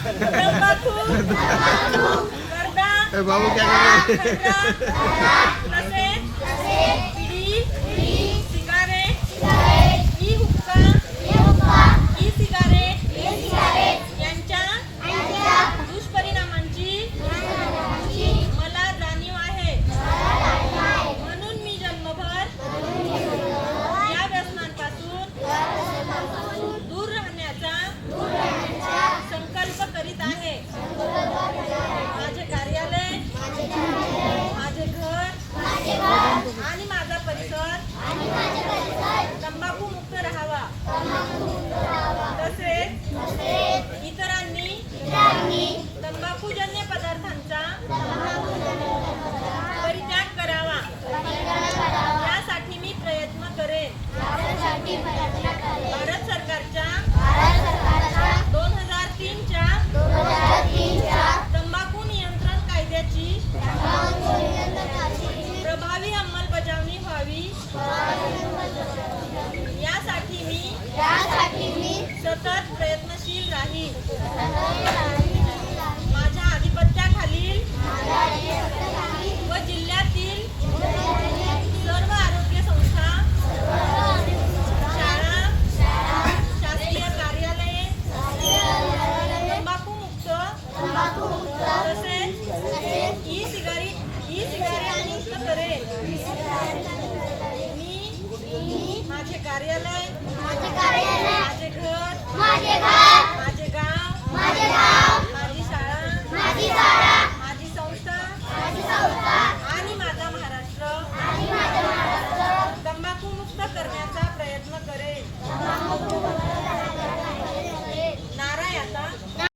तंबाखू गर्दा बाबू क्या कर रहे तसेच बीडी सिगारेट ई हुक्का ई सिगारेट यांच्या दुष्परिणामांची मला जाणीव आहे. म्हणून मी जन्मभर या व्यसनांपासून दूर राहण्याचा संकल्प करीत आहे. माझे कार्यालय, माझे घर आणि माझा परिसर तंबाखू मुक्त राहावा. तसेच इतरांनी तंबाखूजन्य पदार्थांचा परित्याग करावा यासाठी मी प्रयत्न करेन. भारत सरकारच्या 2003च्या तंबाखू नियंत्रण कायद्याची प्रभावी अंमलबजावणी व्हावी यासाठी मी सतत प्रयत्नशील राहील.